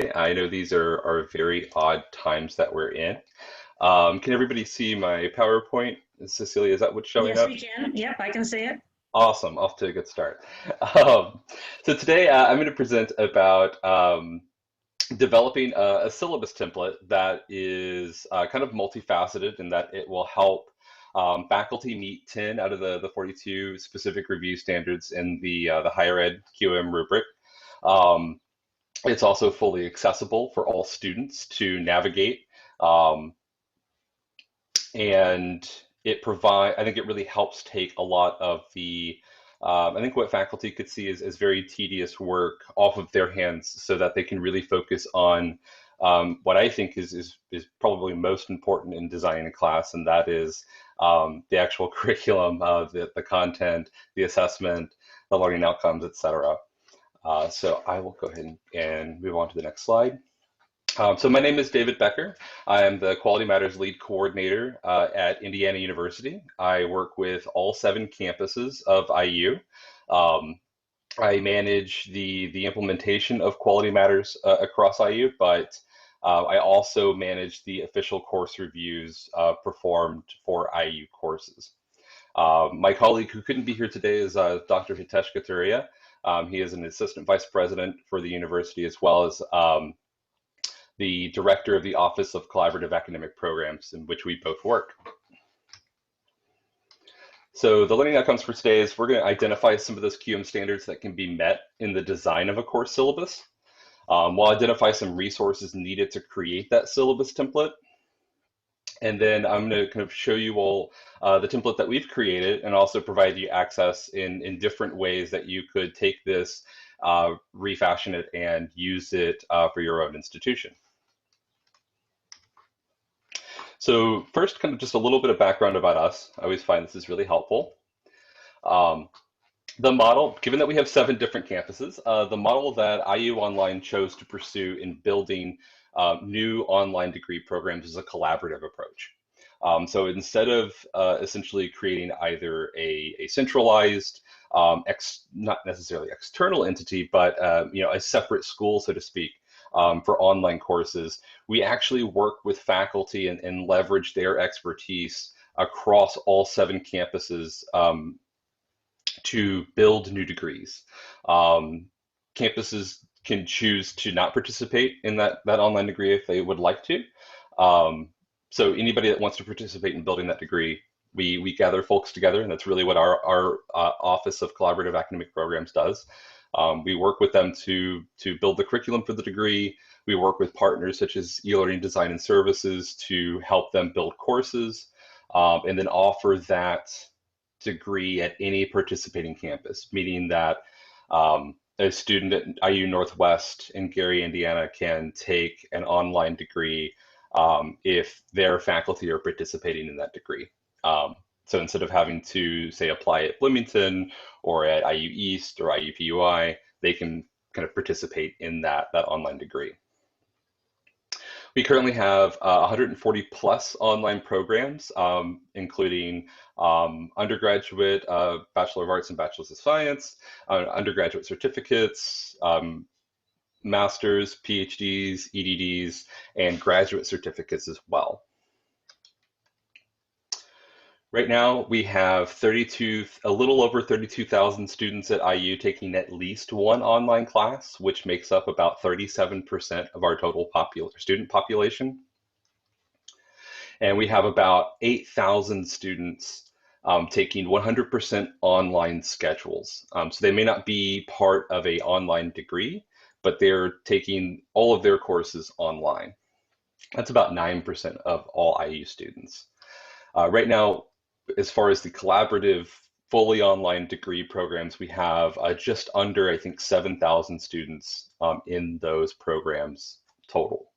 today. I know these are very odd times that we're in. Can everybody see my PowerPoint? Cecilia, is that what's showing Yes, up? we can. Yep, I can see it. Awesome, off to a good start. Um, so today I'm going to present about developing a syllabus template that is kind of multifaceted in that it will help faculty meet 10 out of the 42 specific review standards in the higher ed QM rubric. Um, it's also fully accessible for all students to navigate. Um, and I think it really helps take a lot of I think what faculty could see is very tedious work off of their hands so that they can really focus on what I think is probably most important in designing a class, and that is the actual curriculum, the content, the assessment, the learning outcomes, etc. So I will go ahead and move on to the next slide. So my name is David Becker. I am the Quality Matters Lead Coordinator at Indiana University. I work with all 7 campuses of IU. Um, I manage the implementation of Quality Matters across IU, but I also manage the official course reviews performed for IU courses. My colleague who couldn't be here today is Dr. Hitesh Kataria. He is an Assistant Vice President for the university, as well as the director of the Office of Collaborative Academic Programs, in which we both work. So the learning outcomes for today is we're going to identify some of those QM standards that can be met in the design of a course syllabus. We'll identify some resources needed to create that syllabus template. And then I'm going to kind of show you all the template that we've created and also provide you access in different ways that you could take this, refashion it, and use it for your own institution. So first, kind of just a little bit of background about us. I always find this is really helpful. The model, given that we have 7 different campuses, the model that IU Online chose to pursue in building new online degree programs is a collaborative approach. So instead of essentially creating either a centralized, not necessarily external entity, but a separate school, so to speak, for online courses, we actually work with faculty and leverage their expertise across all 7 campuses to build new degrees. Campuses can choose to not participate in that online degree if they would like to. So anybody that wants to participate in building that degree, we gather folks together, and that's really what our Office of Collaborative Academic Programs does. We work with them to build the curriculum for the degree. We work with partners such as e-learning design and services to help them build courses, and then offer that degree at any participating campus, meaning that a student at IU Northwest in Gary, Indiana can take an online degree if their faculty are participating in that degree. So instead of having to, say, apply at Bloomington or at IU East or IUPUI, they can kind of participate in that online degree. We currently have 140 plus online programs, including undergraduate, Bachelor of Arts and Bachelor of Science, undergraduate certificates, masters, PhDs, EDDs, and graduate certificates as well. Right now, we have a little over 32,000 students at IU taking at least one online class, which makes up about 37% of our total student population. And we have about 8,000 students taking 100% online schedules. So they may not be part of an online degree, but they're taking all of their courses online. That's about 9% of all IU students. Right now, as far as the collaborative fully online degree programs, we have just under, I think, 7,000 students in those programs total.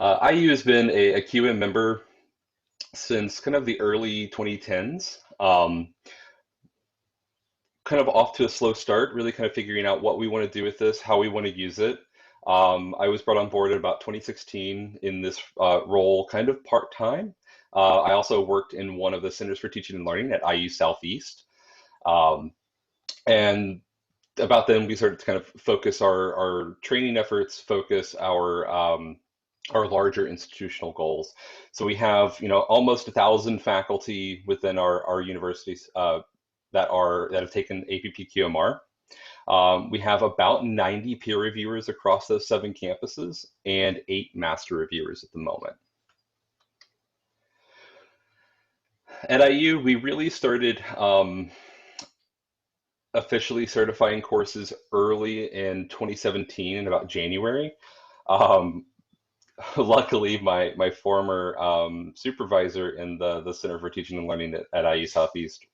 IU has been a QM member since kind of the early 2010s. Kind of off to a slow start, really kind of figuring out what we want to do with this, how we want to use it. I was brought on board in about 2016 in this role, kind of part-time. I also worked in one of the Centers for Teaching and Learning at IU Southeast. And about then we started to kind of focus our training efforts, focus our larger institutional goals. So we have, almost 1,000 faculty within our universities that have taken APPQMR. We have about 90 peer reviewers across those 7 campuses and 8 master reviewers at the moment. At IU, we really started officially certifying courses early in 2017 in about January. Um, Luckily, my former supervisor in the Center for Teaching and Learning at IU Southeast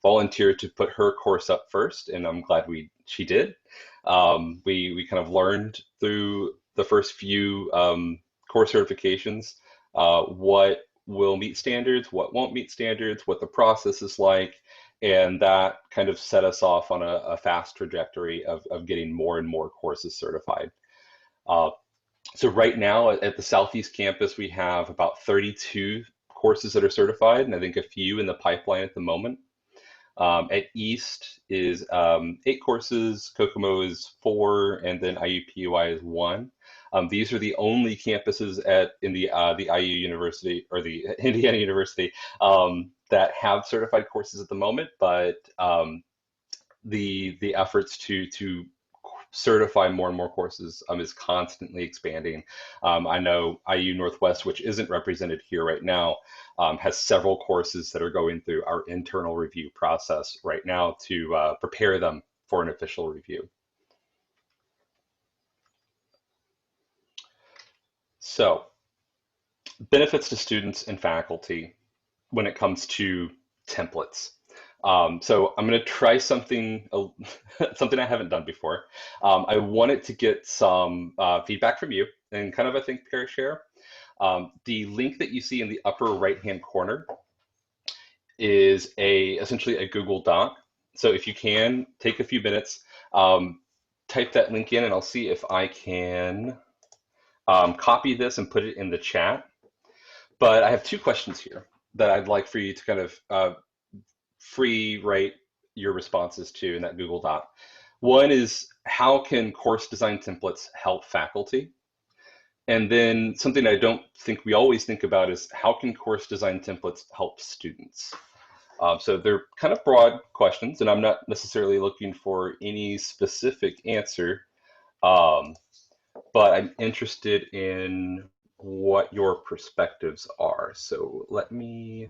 volunteered to put her course up first, and I'm glad she did. We kind of learned through the first few course certifications what will meet standards, what won't meet standards, what the process is like, and that kind of set us off on a fast trajectory of getting more and more courses certified. Uh, so right now at the Southeast campus, we have about 32 courses that are certified, and I think a few in the pipeline at the moment. At East is 8 courses, Kokomo is 4, and then IUPUI is 1. These are the only campuses in the IU University or the Indiana University that have certified courses at the moment, but the efforts to certify more and more courses is constantly expanding. I know IU Northwest, which isn't represented here right now, has several courses that are going through our internal review process right now to prepare them for an official review. So, benefits to students and faculty when it comes to templates. So I'm going to try something something I haven't done before. I wanted to get some feedback from you and kind of I think pair share. The link that you see in the upper right-hand corner is essentially a Google Doc. So if you can take a few minutes, type that link in, and I'll see if I can copy this and put it in the chat. But I have 2 questions here that I'd like for you to kind of free write your responses to in that Google Doc. One is, how can course design templates help faculty? And then something I don't think we always think about is, how can course design templates help students? So they're kind of broad questions, and I'm not necessarily looking for any specific answer, but I'm interested in what your perspectives are. So let me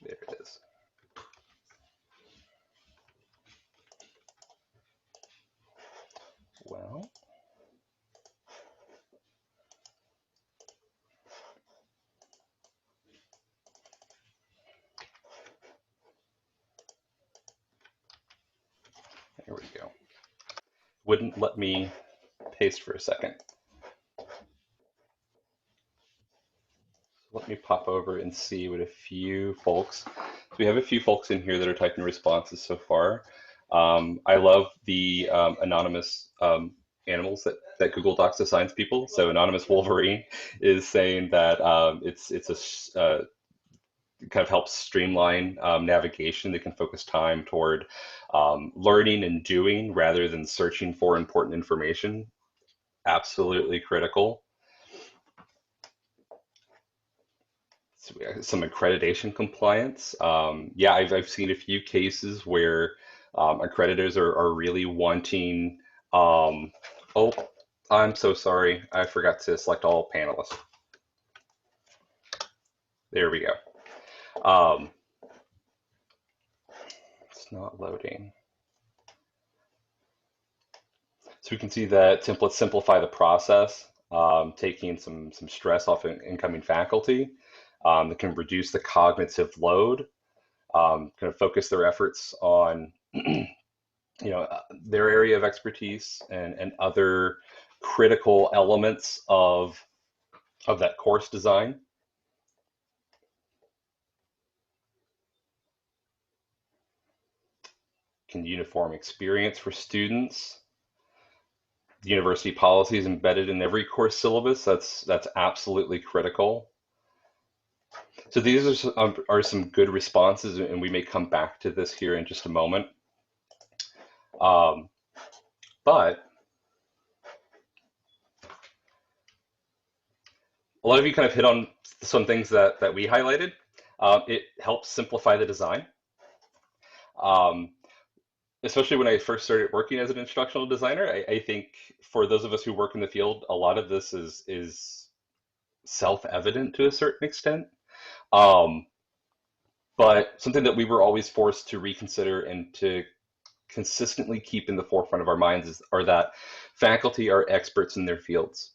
there it is. Well, there we go. Wouldn't let me paste for a second. Let me pop over and see what a few folks. So we have a few folks in here that are typing responses so far. I love the anonymous animals that Google Docs assigns people. So Anonymous Wolverine is saying that it's a kind of helps streamline navigation. They can focus time toward learning and doing rather than searching for important information. Absolutely critical. So we have some accreditation compliance. Yeah, I've seen a few cases where accreditors are really wanting. Oh, I'm so sorry. I forgot to select all panelists. There we go. It's not loading. So we can see that templates simplify the process, taking some stress off incoming faculty. That can reduce the cognitive load, kind of focus their efforts on their area of expertise and other critical elements of that course design. Can uniform experience for students. university policies embedded in every course syllabus. That's absolutely critical. So these are some good responses, and we may come back to this here in just a moment. But a lot of you kind of hit on some things that we highlighted. It helps simplify the design. Especially when I first started working as an instructional designer, I think for those of us who work in the field, a lot of this is self-evident to a certain extent. Um, but something that we were always forced to reconsider and to consistently keep in the forefront of our minds are that faculty are experts in their fields.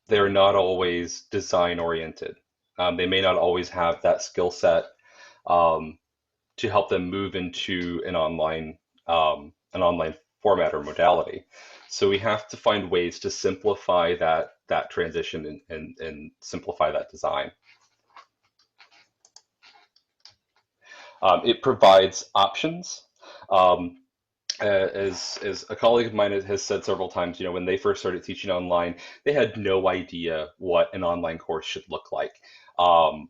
They're not always design oriented. They may not always have that skill set um, to help them move into an online format or modality. So we have to find ways to simplify that transition and simplify that design. It provides options. Um, as a colleague of mine has said several times, when they first started teaching online, they had no idea what an online course should look like, how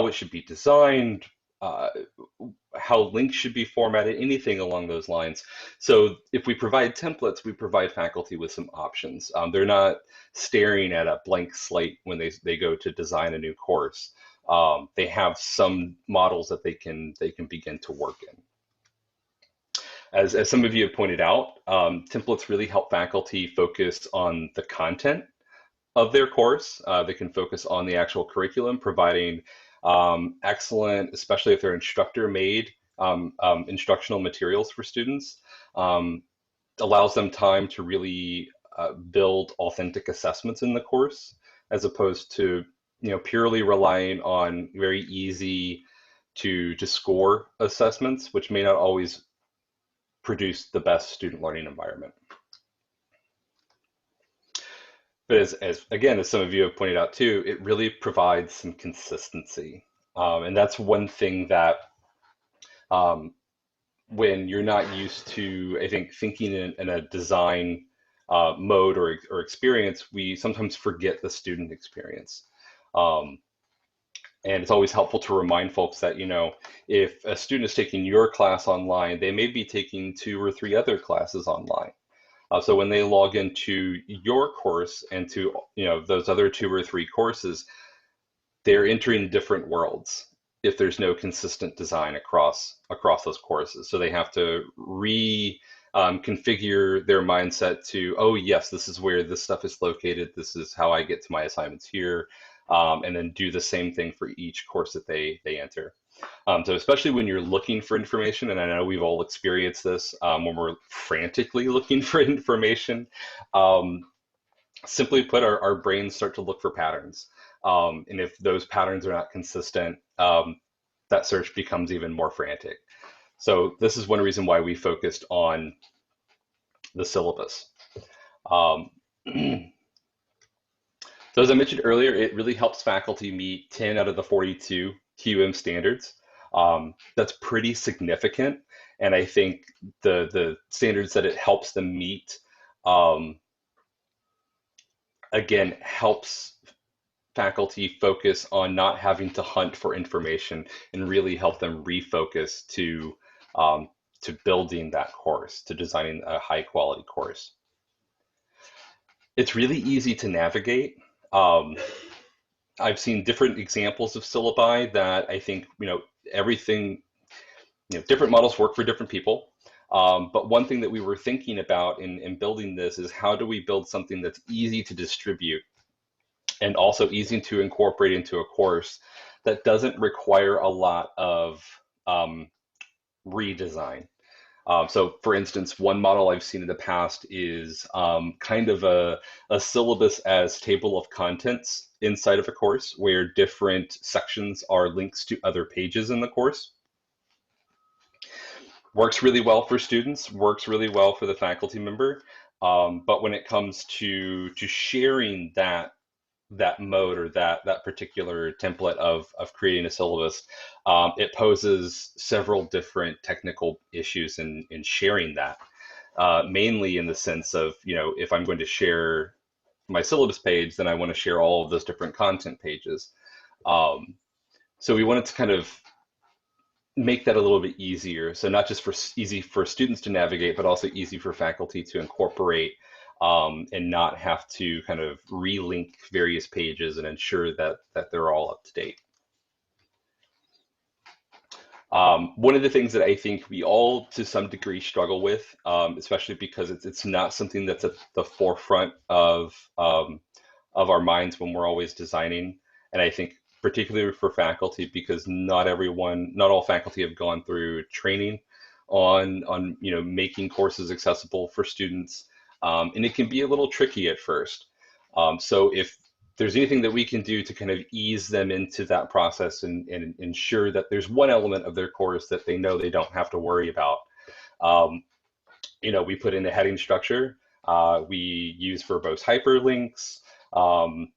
it should be designed, uh, how links should be formatted, anything along those lines. So if we provide templates, we provide faculty with some options. They're not staring at a blank slate when they go to design a new course. They have some models that they can begin to work in. As some of you have pointed out, templates really help faculty focus on the content of their course. They can focus on the actual curriculum, providing excellent, especially if they're instructor-made instructional materials for students. Allows them time to really build authentic assessments in the course, as opposed to purely relying on very easy to score assessments, which may not always produce the best student learning environment. But as some of you have pointed out too, it really provides some consistency. And that's one thing that um, when you're not used to, I think, thinking in a design mode or experience, we sometimes forget the student experience. Um, and it's always helpful to remind folks that, if a student is taking your class online, they may be taking 2 or 3 other classes online. So when they log into your course and to those other 2 or 3 courses, they're entering different worlds if there's no consistent design across those courses. So they have to configure their mindset to, oh yes, this is where this stuff is located. This is how I get to my assignments here, and then do the same thing for each course that they enter. So especially when you're looking for information, and I know we've all experienced this when we're frantically looking for information, simply put, our brains start to look for patterns. And if those patterns are not consistent, that search becomes even more frantic. So this is one reason why we focused on the syllabus. So as I mentioned earlier, it really helps faculty meet 10 out of the 42 QM standards. That's pretty significant. And I think the standards that it helps them meet, again, helps faculty focus on not having to hunt for information and really help them refocus to building that course, to designing a high quality course. It's really easy to navigate. I've seen different examples of syllabi that I think, everything, different models work for different people. But one thing that we were thinking about in building this is, how do we build something that's easy to distribute and also easy to incorporate into a course that doesn't require a lot of redesign. So for instance, one model I've seen in the past is kind of a syllabus as table of contents inside of a course, where different sections are links to other pages in the course. Works really well for students, works really well for the faculty member. But when it comes to sharing that mode or that particular template of creating a syllabus, it poses several different technical issues in sharing that. mainly in the sense of, if I'm going to share my syllabus page, then I want to share all of those different content pages. Um, so we wanted to kind of make that a little bit easier. So not just easy for students to navigate, but also easy for faculty to incorporate, and not have to kind of relink various pages and ensure that they're all up to date. One of the things that I think we all, to some degree, struggle with, especially because it's not something that's at the forefront of our minds when we're always designing, and I think particularly for faculty, because not all faculty have gone through training on making courses accessible for students, and it can be a little tricky at first. So if there's anything that we can do to kind of ease them into that process and ensure that there's one element of their course that they know they don't have to worry about. Um, we put in a heading structure. We use verbose hyperlinks, um,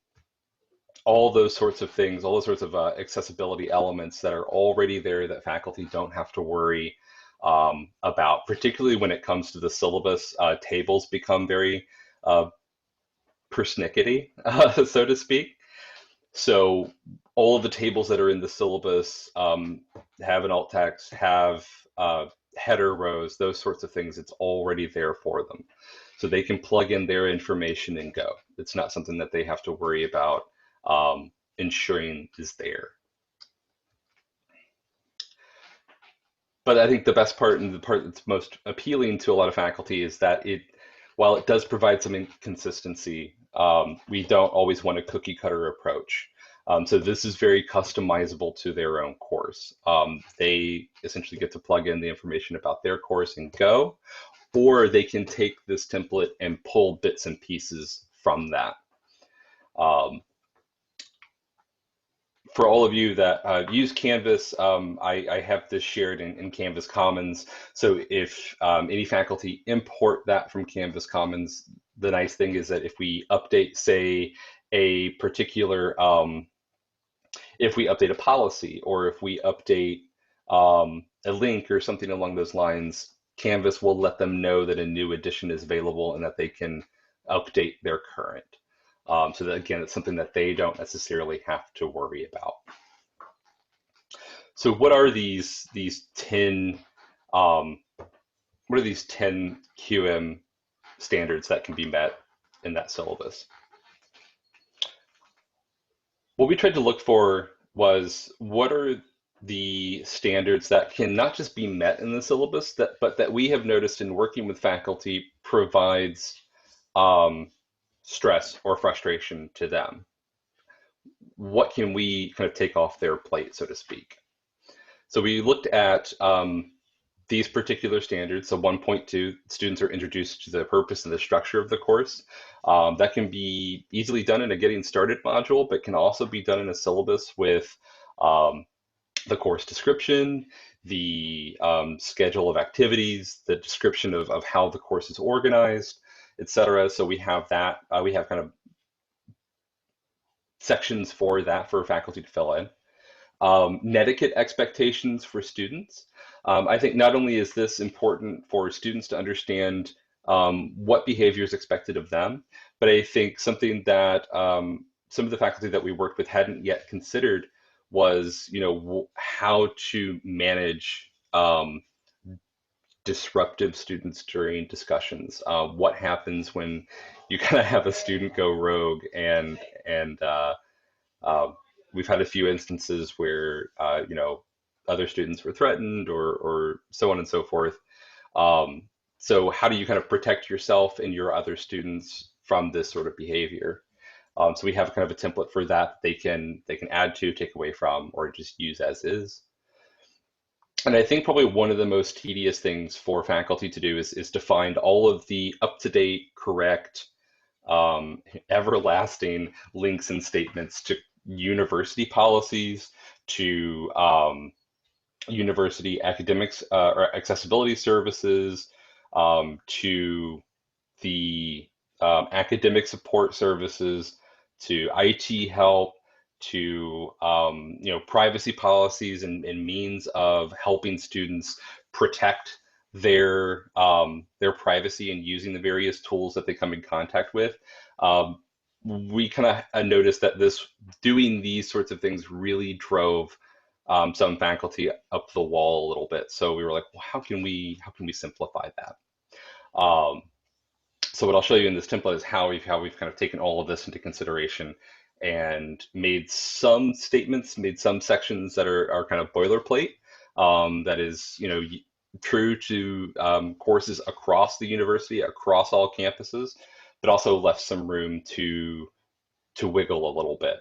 all those sorts of things, all those sorts of accessibility elements that are already there that faculty don't have to worry about, particularly when it comes to the syllabus. Tables become very persnickety, so to speak. So all of the tables that are in the syllabus have an alt text, have header rows, those sorts of things. It's already there for them. So they can plug in their information and go. It's not something that they have to worry about ensuring is there. But I think the best part, and the part that's most appealing to a lot of faculty, is that while it does provide some inconsistency, we don't always want a cookie cutter approach. So this is very customizable to their own course. They essentially get to plug in the information about their course and go, or they can take this template and pull bits and pieces from that. For all of you that use Canvas, I have this shared in Canvas Commons. So if any faculty import that from Canvas Commons, the nice thing is that if we update, say, a particular, if we update a policy, or if we update a link or something along those lines, Canvas will let them know that a new edition is available and that they can update their current. So that, again, it's something that they don't necessarily have to worry about. So what are these 10 what are these 10 QM standards that can be met in that syllabus? What we tried to look for was, what are the standards that can not just be met in the syllabus, but that we have noticed in working with faculty provides stress or frustration to them. What can we kind of take off their plate, so to speak? So we looked at these particular standards. So 1.2, students are introduced to the purpose and the structure of the course. That can be easily done in a getting started module, but can also be done in a syllabus with the course description, the schedule of activities, the description of how the course is organized, etc. So we have that. We have kind of sections for that for faculty to fill in. Netiquette expectations for students. I think not only is this important for students to understand what behavior is expected of them, but I think something that some of the faculty that we worked with hadn't yet considered was, how to manage disruptive students during discussions. What happens when you kind of have a student go rogue, and we've had a few instances where other students were threatened, or so on and so forth. So how do you kind of protect yourself and your other students from this sort of behavior? So we have kind of a template for that they can add to, take away from, or just use as is. And I think probably one of the most tedious things for faculty to do is to find all of the up-to-date, correct, everlasting links and statements to university policies, to university academics or accessibility services, to the academic support services, to IT help, to privacy policies and means of helping students protect their privacy and using the various tools that they come in contact with. Um, we kind of noticed that doing these sorts of things really drove some faculty up the wall a little bit. So we were like, well, how can we simplify that? Um, so what I'll show you in this template is how we've kind of taken all of this into consideration and made some statements, made some sections that are kind of boilerplate. That is, true to courses across the university, across all campuses, but also left some room to wiggle a little bit.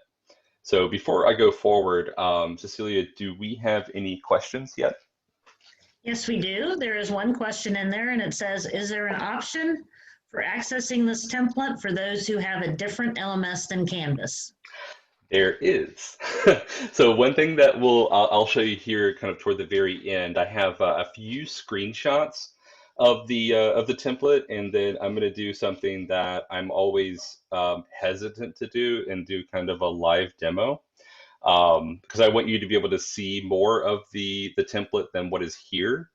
So before I go forward, Cecilia, do we have any questions yet? Yes, we do. There is one question in there, and it says, is there an option for accessing this template for those who have a different LMS than Canvas? There is. So one thing that I'll show you here kind of toward the very end, I have a few screenshots of the template, and then I'm going to do something that I'm always hesitant to do and do kind of a live demo, because I want you to be able to see more of the template than what is here.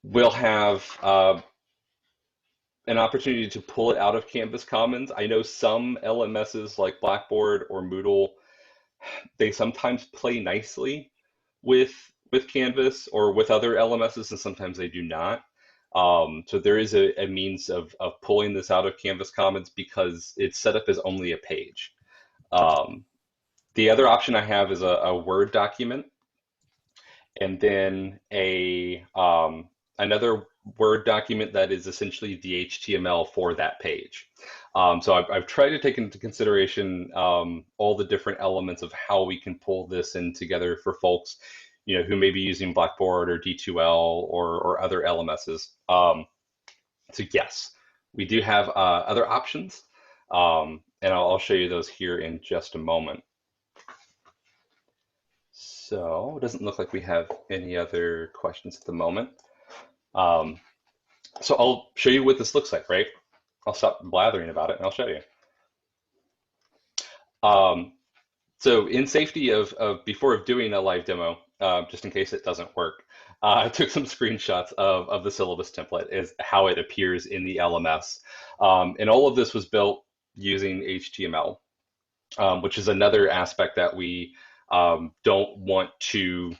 We'll have an opportunity to pull it out of Canvas Commons. I know some LMSs like Blackboard or Moodle, they sometimes play nicely with Canvas or with other LMSs, and sometimes they do not. So there is a means of pulling this out of Canvas Commons because it's set up as only a page. The other option I have is a Word document, and then another Word document that is essentially the HTML for that page. So I've tried to take into consideration all the different elements of how we can pull this in together for folks, who may be using Blackboard or D2L or other LMSs. So yes, we do have other options, and I'll show you those here in just a moment. So it doesn't look like we have any other questions at the moment. So I'll show you what this looks like, right? I'll stop blathering about it and I'll show you. So in safety before doing a live demo, just in case it doesn't work, I took some screenshots of the syllabus template as how it appears in the LMS. And all of this was built using HTML, which is another aspect that we don't want to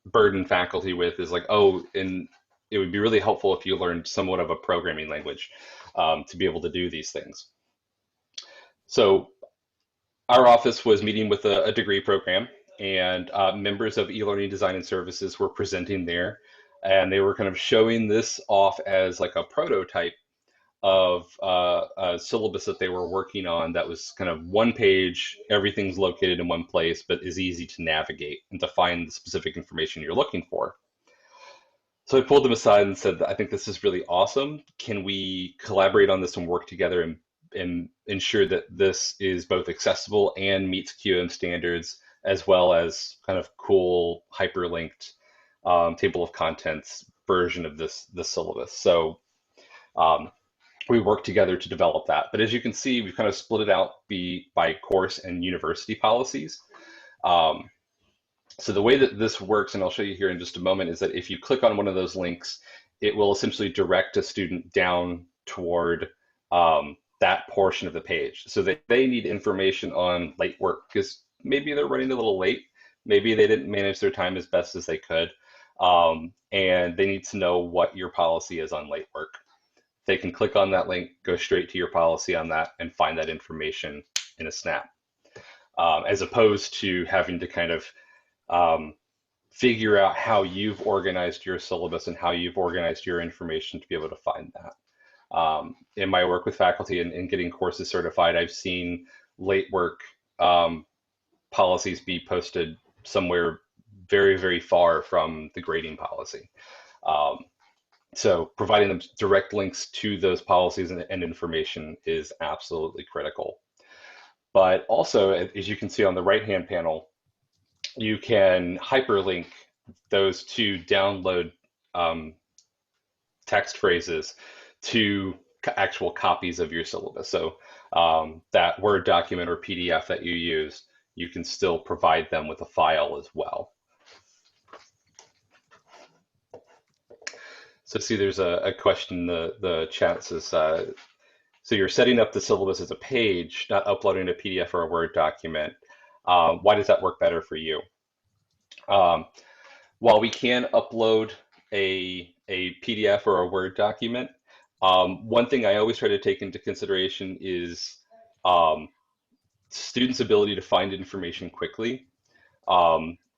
burden faculty with, is like, and it would be really helpful if you learned somewhat of a programming language to be able to do these things. So our office was meeting with a degree program, and members of e-learning design and services were presenting there, and they were kind of showing this off as like a prototype of a syllabus that they were working on that was kind of one page, everything's located in one place, but is easy to navigate and to find the specific information you're looking for. So I pulled them aside and said, I think this is really awesome. Can we collaborate on this and work together and ensure that this is both accessible and meets QM standards, as well as kind of cool hyperlinked table of contents version of this syllabus. So we worked together to develop that. But as you can see, we've kind of split it out by course and university policies. So the way that this works, and I'll show you here in just a moment, is that if you click on one of those links, it will essentially direct a student down toward that portion of the page. So that they need information on late work, because maybe they're running a little late, maybe they didn't manage their time as best as they could, and they need to know what your policy is on late work. They can click on that link, go straight to your policy on that, and find that information in a snap, as opposed to having to kind of figure out how you've organized your syllabus and how you've organized your information to be able to find that. In my work with faculty and getting courses certified, I've seen late work policies be posted somewhere very, very far from the grading policy. So providing them direct links to those policies and information is absolutely critical. But also, as you can see on the right-hand panel, you can hyperlink those two download text phrases to actual copies of your syllabus. So that Word document or PDF that you use, you can still provide them with a file as well. So see, there's a question in the chat that says, so you're setting up the syllabus as a page, not uploading a PDF or a Word document. Why does that work better for you? Um, while we can upload a PDF or a Word document, one thing I always try to take into consideration is um, students' ability to find information quickly.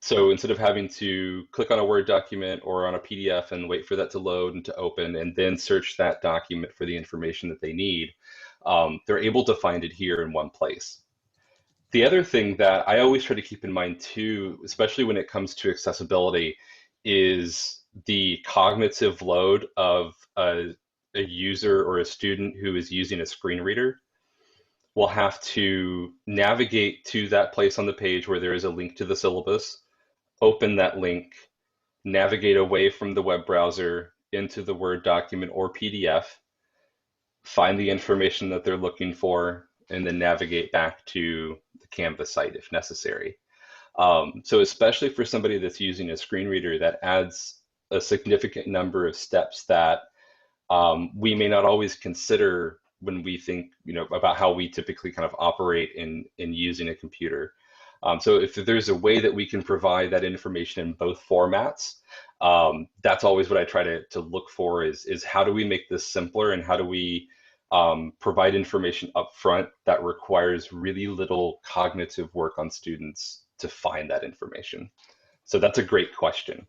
So instead of having to click on a Word document or on a PDF and wait for that to load and to open and then search that document for the information that they need, they're able to find it here in one place. The other thing that I always try to keep in mind too, especially when it comes to accessibility, is the cognitive load of a user or a student who is using a screen reader will have to navigate to that place on the page where there is a link to the syllabus, open that link, navigate away from the web browser into the Word document or PDF, find the information that they're looking for, and then navigate back to the Canvas site if necessary. So especially for somebody that's using a screen reader, that adds a significant number of steps that we may not always consider when we think, about how we typically kind of operate in using a computer. So if there's a way that we can provide that information in both formats, that's always what I try to look for is how do we make this simpler, and how do we provide information up front that requires really little cognitive work on students to find that information. So that's a great question.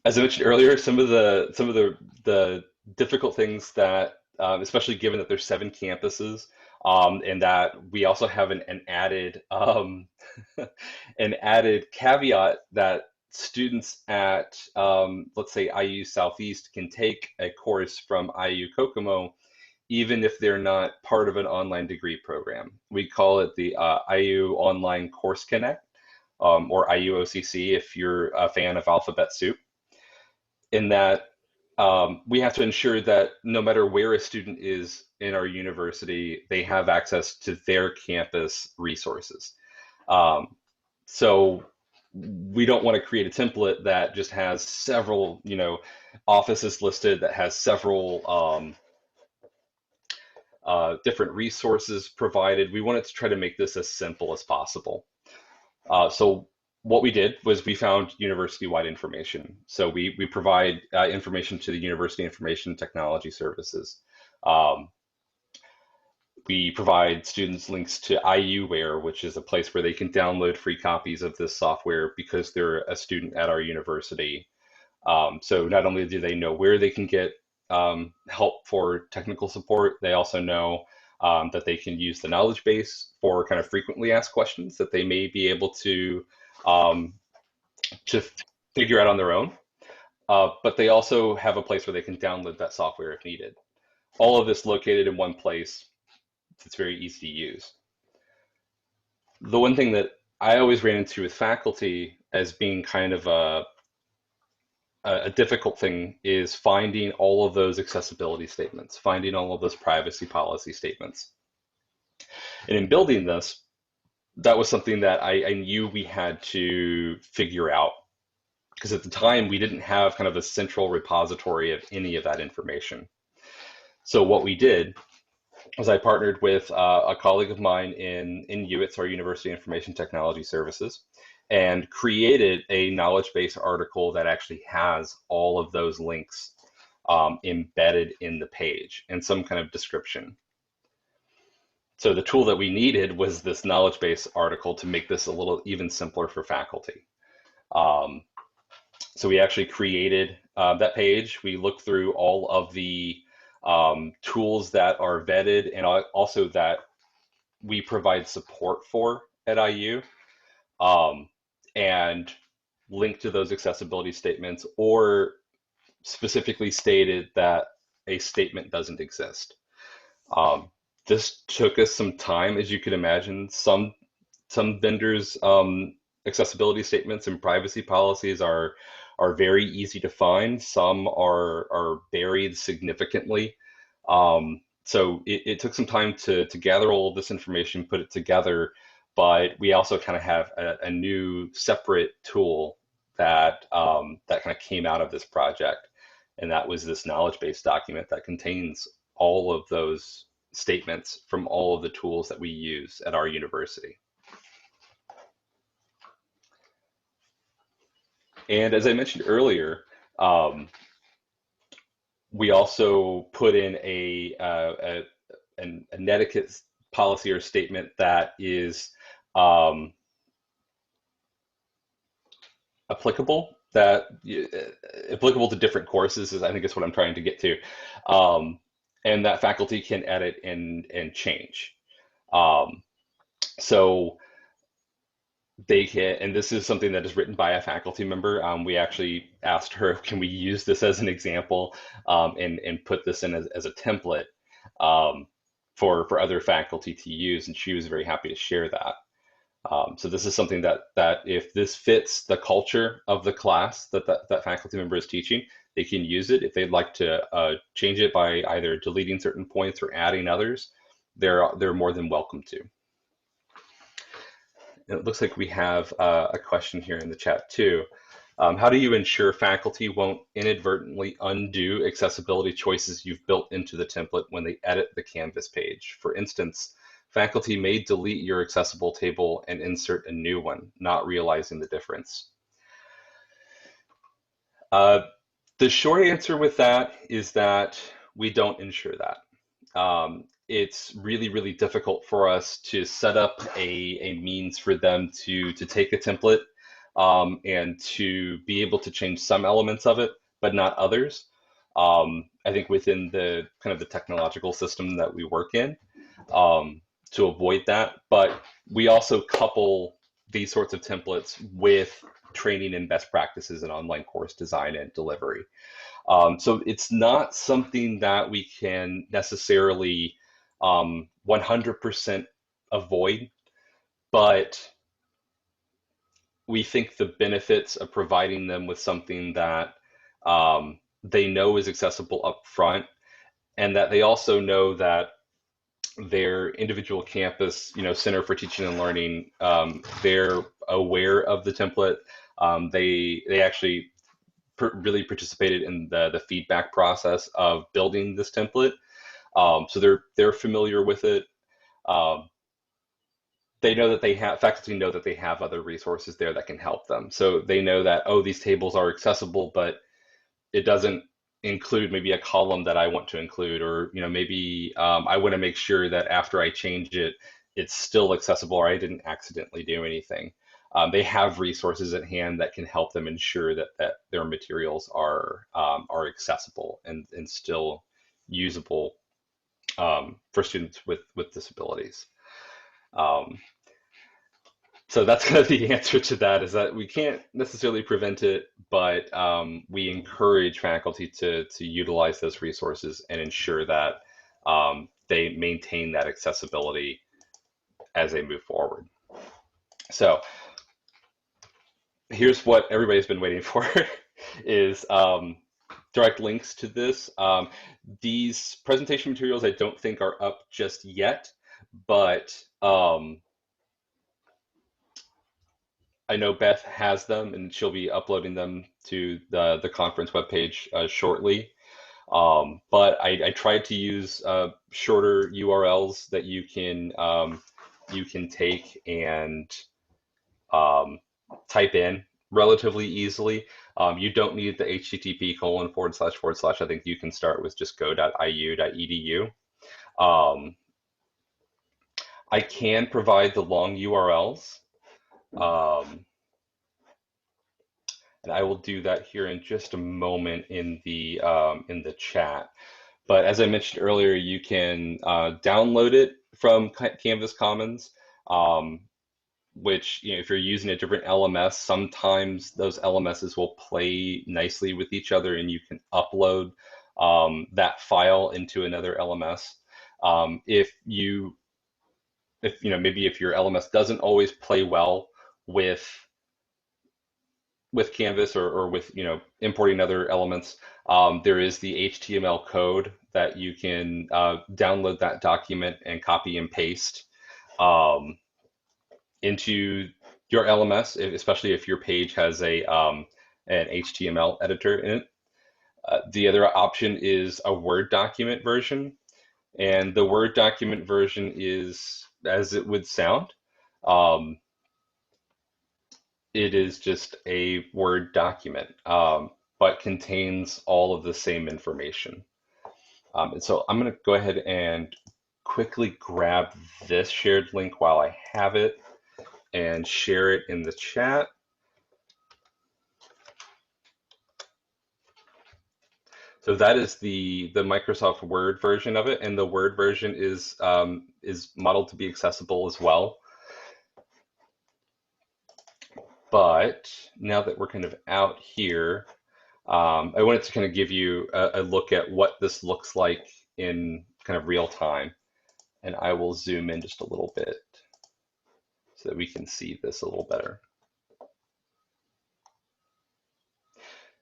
As I mentioned earlier, some of the difficult things that, especially given that there's 7 campuses, and that we also have an added an added caveat that students at, let's say, IU Southeast can take a course from IU Kokomo even if they're not part of an online degree program. We call it the IU Online Course Connect, or IUOCC if you're a fan of Alphabet Soup. In that we have to ensure that no matter where a student is in our university, they have access to their campus resources. So we don't want to create a template that just has several, offices listed, that has several different resources provided. We wanted to try to make this as simple as possible. So what we did was we found university-wide information. So we provide information to the University Information Technology Services. We provide students links to IUware, which is a place where they can download free copies of this software because they're a student at our university. So not only do they know where they can get help for technical support, they also know that they can use the Knowledgebase for kind of frequently asked questions that they may be able to figure out on their own. But they also have a place where they can download that software if needed. All of this located in one place. It's very easy to use. The one thing that I always ran into with faculty as being kind of a difficult thing is finding all of those accessibility statements, finding all of those privacy policy statements. And in building this, that was something that I knew we had to figure out, because at the time we didn't have kind of a central repository of any of that information. So what we did was I partnered with a colleague of mine in UITS, our University Information Technology Services, and created a knowledge base article that actually has all of those links embedded in the page and some kind of description. So the tool that we needed was this knowledge base article to make this a little even simpler for faculty. So we actually created that page. We looked through all of the tools that are vetted and also that we provide support for at IU, and linked to those accessibility statements, or specifically stated that a statement doesn't exist. This took us some time, as you can imagine. Some vendors' accessibility statements and privacy policies are very easy to find. Some are buried significantly. So it took some time to gather all of this information, put it together, but we also kind of have a new separate tool that that kind of came out of this project, and that was this knowledge base document that contains all of those statements from all of the tools that we use at our university. And as I mentioned earlier, we also put in a Netiquette policy or statement that is applicable applicable to different courses, is I think is what I'm trying to get to, and that faculty can edit and change. So they can, and this is something that is written by a faculty member. We actually asked her, can we use this as an example, and put this in as a template for other faculty to use, and she was very happy to share that. So this is something that if this fits the culture of the class that faculty member is teaching, they can use it. If they'd like to change it by either deleting certain points or adding others, they're more than welcome to. And it looks like we have a question here in the chat too. How do you ensure faculty won't inadvertently undo accessibility choices you've built into the template when they edit the Canvas page? For instance, faculty may delete your accessible table and insert a new one, not realizing the difference. The short answer with that is that we don't ensure that. It's really, really difficult for us to set up a means for them to take a template and to be able to change some elements of it, but not others. I think within the kind of the technological system that we work in, to avoid that. But we also couple these sorts of templates with training and best practices in online course design and delivery. So it's not something that we can necessarily 100% avoid, but we think the benefits of providing them with something that they know is accessible up front, and that they also know that their individual campus, Center for Teaching and Learning, they're aware of the template. They actually really participated in the feedback process of building this template. So they're familiar with it. They know that faculty know that they have other resources there that can help them. So they know that, oh, these tables are accessible, but it doesn't include maybe a column that I want to include, or maybe I want to make sure that after I change it, it's still accessible, or I didn't accidentally do anything. They have resources at hand that can help them ensure that their materials are accessible and still usable for students with disabilities. So that's kind of the answer to that, is that we can't necessarily prevent it, but we encourage faculty to utilize those resources and ensure that they maintain that accessibility as they move forward. So here's what everybody's been waiting for is direct links to this. These presentation materials I don't think are up just yet, but I know Beth has them, and she'll be uploading them to the conference webpage shortly. But I tried to use shorter URLs that you can take and type in relatively easily. You don't need the http://. I think you can start with just go.iu.edu. I can provide the long URLs. And I will do that here in just a moment in the chat. But as I mentioned earlier, you can download it from Canvas Commons, which, if you're using a different LMS, sometimes those LMSs will play nicely with each other, and you can upload that file into another LMS. If maybe if your LMS doesn't always play well with Canvas or with importing other elements, there is the HTML code that you can download that document and copy and paste into your LMS, especially if your page has an HTML editor in it. The other option is a Word document version. And the Word document version is, as it would sound, um, it is just a Word document, but contains all of the same information. And so I'm going to go ahead and quickly grab this shared link while I have it and share it in the chat. So that is the Microsoft Word version of it, and the Word version is modeled to be accessible as well. But now that we're kind of out here, I wanted to kind of give you a look at what this looks like in kind of real time. And I will zoom in just a little bit so that we can see this a little better.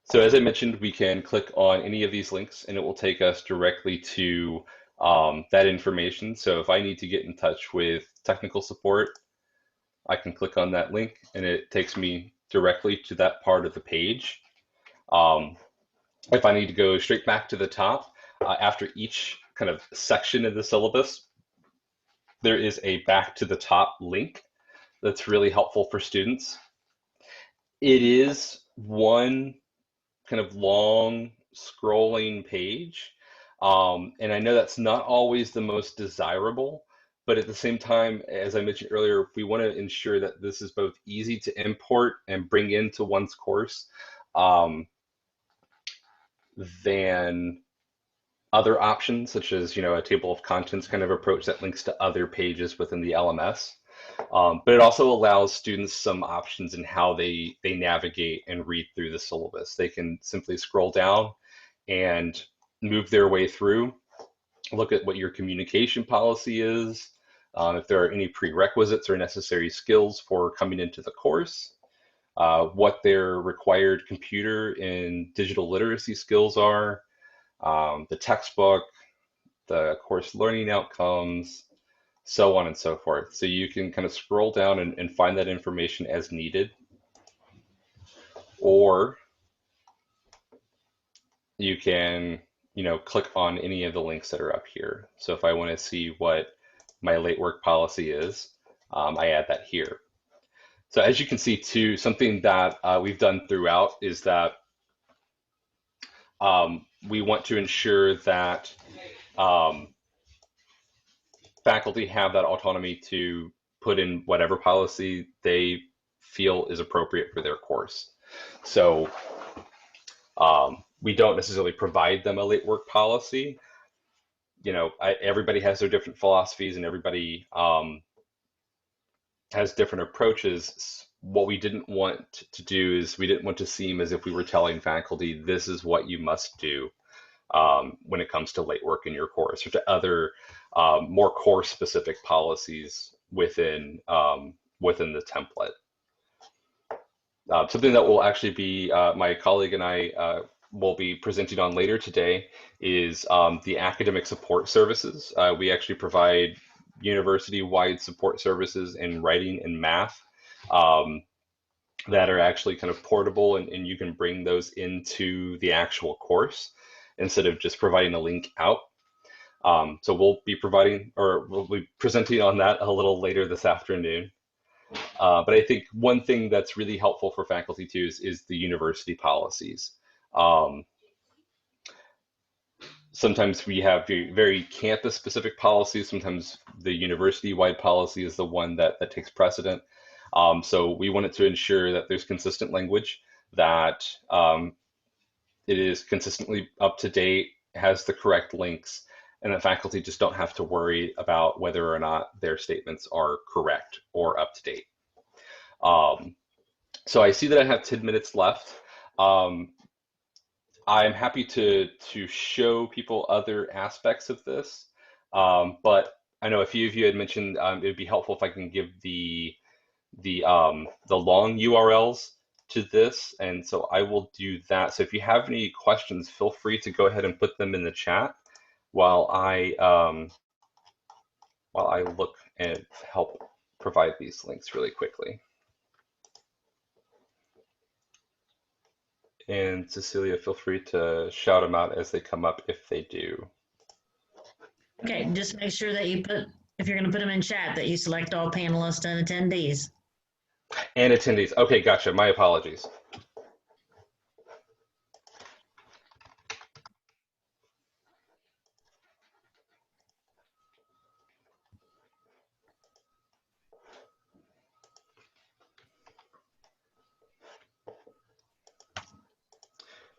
So as I mentioned, we can click on any of these links and it will take us directly to that information. So if I need to get in touch with technical support, I can click on that link and it takes me directly to that part of the page. If I need to go straight back to the top, after each kind of section of the syllabus, there is a back to the top link that's really helpful for students. It is one kind of long scrolling page. And I know that's not always the most desirable, but at the same time, as I mentioned earlier, we want to ensure that this is both easy to import and bring into one's course than other options, such as a table of contents kind of approach that links to other pages within the LMS. But it also allows students some options in how they navigate and read through the syllabus. They can simply scroll down and move their way through, look at what your communication policy is, if there are any prerequisites or necessary skills for coming into the course, what their required computer and digital literacy skills are, the textbook, the course learning outcomes, so on and so forth. So you can kind of scroll down and find that information as needed, or you can, click on any of the links that are up here. So if I want to see what my late work policy is, I add that here. So as you can see too, something that we've done throughout is that we want to ensure that faculty have that autonomy to put in whatever policy they feel is appropriate for their course. So we don't necessarily provide them a late work policy. Everybody has their different philosophies and everybody has different approaches. What we didn't want to do is we didn't want to seem as if we were telling faculty, this is what you must do when it comes to late work in your course, or to other more course specific policies within the template. Something that will actually be my colleague and I will be presenting on later today is the academic support services. We actually provide university-wide support services in writing and math that are actually kind of portable, and you can bring those into the actual course instead of just providing a link out. So we'll be presenting on that a little later this afternoon. But I think one thing that's really helpful for faculty too is the university policies. Sometimes we have very campus-specific policies. Sometimes the university-wide policy is the one that takes precedent. So we wanted to ensure that there's consistent language, that it is consistently up to date, has the correct links, and that faculty just don't have to worry about whether or not their statements are correct or up to date. So I see that I have 10 minutes left. I'm happy to show people other aspects of this, but I know a few of you had mentioned it would be helpful if I can give the long URLs to this, and so I will do that. So if you have any questions, feel free to go ahead and put them in the chat while I look and help provide these links really quickly. And Cecilia, feel free to shout them out as they come up if they do. Okay, just make sure that you put, if you're going to put them in chat, that you select all panelists and attendees. And attendees. Okay, gotcha. My apologies.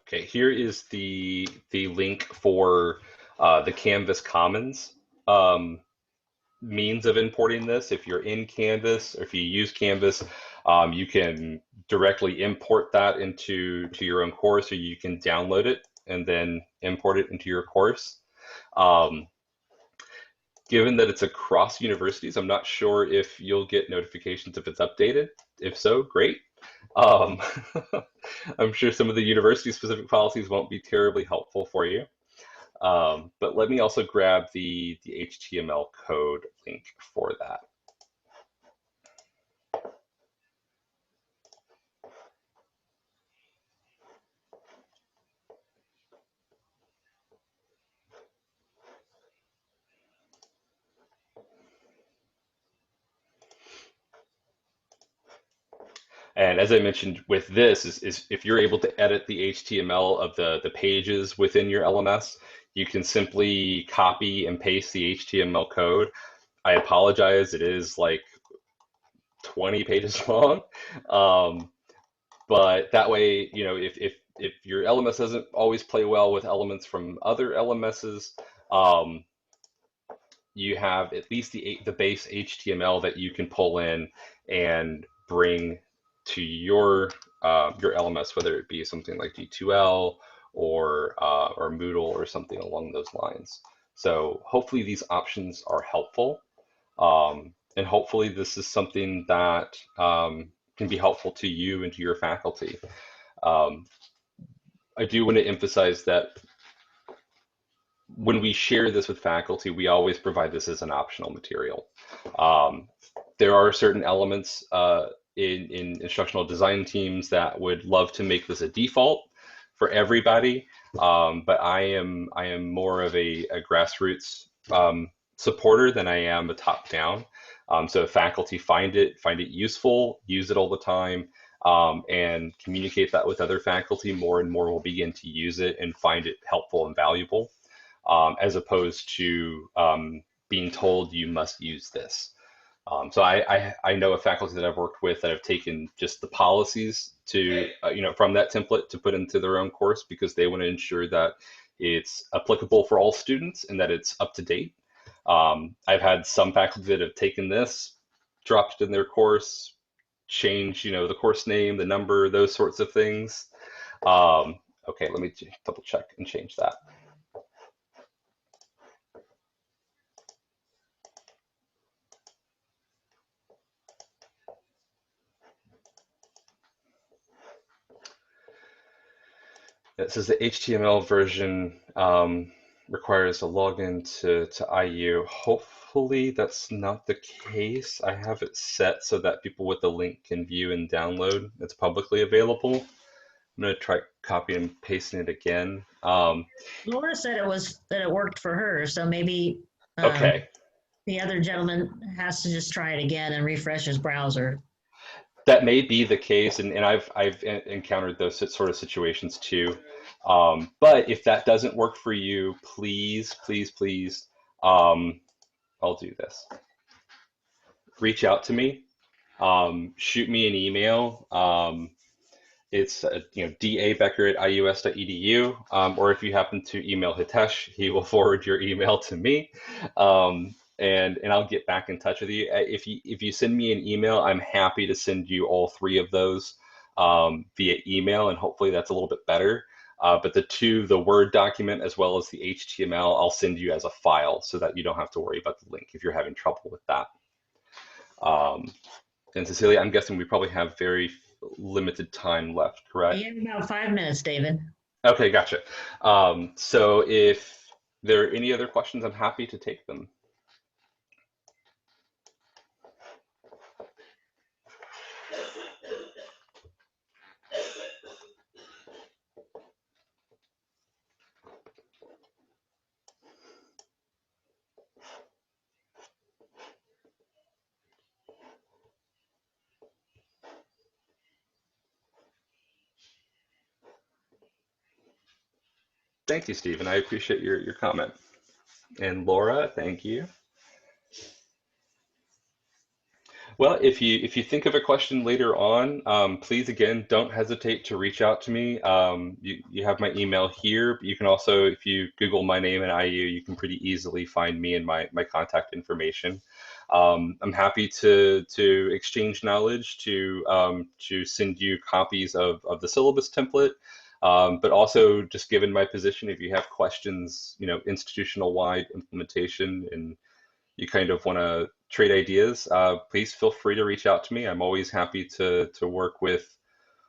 Okay, here is the link for the Canvas Commons means of importing this. If you're in Canvas, or if you use Canvas, you can directly import that into your own course, or you can download it and then import it into your course. Given that it's across universities, I'm not sure if you'll get notifications if it's updated. If so, great. Um, I'm sure some of the university-specific policies won't be terribly helpful for you. But let me also grab the HTML code link for that. And as I mentioned with this, is if you're able to edit the HTML of the pages within your LMS, you can simply copy and paste the HTML code. I apologize, it is like 20 pages long. But that way, you know, if your LMS doesn't always play well with elements from other LMSs, you have at least the base HTML that you can pull in and bring to your LMS, whether it be something like D2L or Moodle or something along those lines. So hopefully these options are helpful, and hopefully this is something that can be helpful to you and to your faculty. I do want to emphasize that when we share this with faculty, we always provide this as an optional material. There are certain elements in instructional design teams that would love to make this a default for everybody, but I am more of a grassroots supporter than I am a top-down. So if faculty find it useful, use it all the time, and communicate that with other faculty, more and more will begin to use it and find it helpful and valuable, as opposed to being told you must use this. So I know a faculty that I've worked with that have taken just the policies to, from that template to put into their own course, because they want to ensure that it's applicable for all students and that it's up to date. I've had some faculty that have taken this, dropped it in their course, changed, the course name, the number, those sorts of things. Okay, let me double check and change that. It says the HTML version requires a login to IU. Hopefully that's not the case. I have it set so that people with the link can view and download. It's publicly available. I'm going to try copying and pasting it again. Laura said that it worked for her, so maybe Okay. the other gentleman has to just try it again and refresh his browser. That may be the case, and I've encountered those sort of situations too. But if that doesn't work for you, please, please, please, I'll do this. Reach out to me. Shoot me an email. It's dabecker@ius.edu, or if you happen to email Hitesh, he will forward your email to me, and I'll get back in touch with you. If you send me an email, I'm happy to send you all three of those via email, and hopefully that's a little bit better. But the Word document as well as the HTML, I'll send you as a file so that you don't have to worry about the link if you're having trouble with that. And Cecilia, I'm guessing we probably have very limited time left, correct? You have about 5 minutes, David. Okay, gotcha. So if there are any other questions, I'm happy to take them. Thank you, Stephen. I appreciate your comment. And Laura, thank you. Well, if you think of a question later on, please again don't hesitate to reach out to me. You have my email here, but you can also, if you Google my name and IU, you can pretty easily find me and my contact information. I'm happy to exchange knowledge, to send you copies of the syllabus template. But also, just given my position, if you have questions, institutional wide implementation, and you kind of want to trade ideas, please feel free to reach out to me. I'm always happy to work with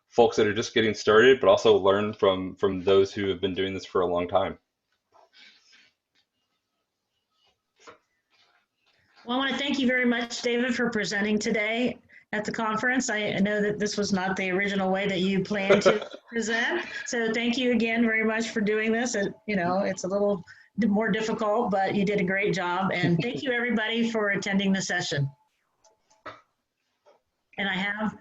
folks that are just getting started, but also learn from those who have been doing this for a long time. Well, I want to thank you very much, David, for presenting today at the conference. I know that this was not the original way that you planned to present. So thank you again very much for doing this. It's a little more difficult, but you did a great job. And thank you everybody for attending the session. And I have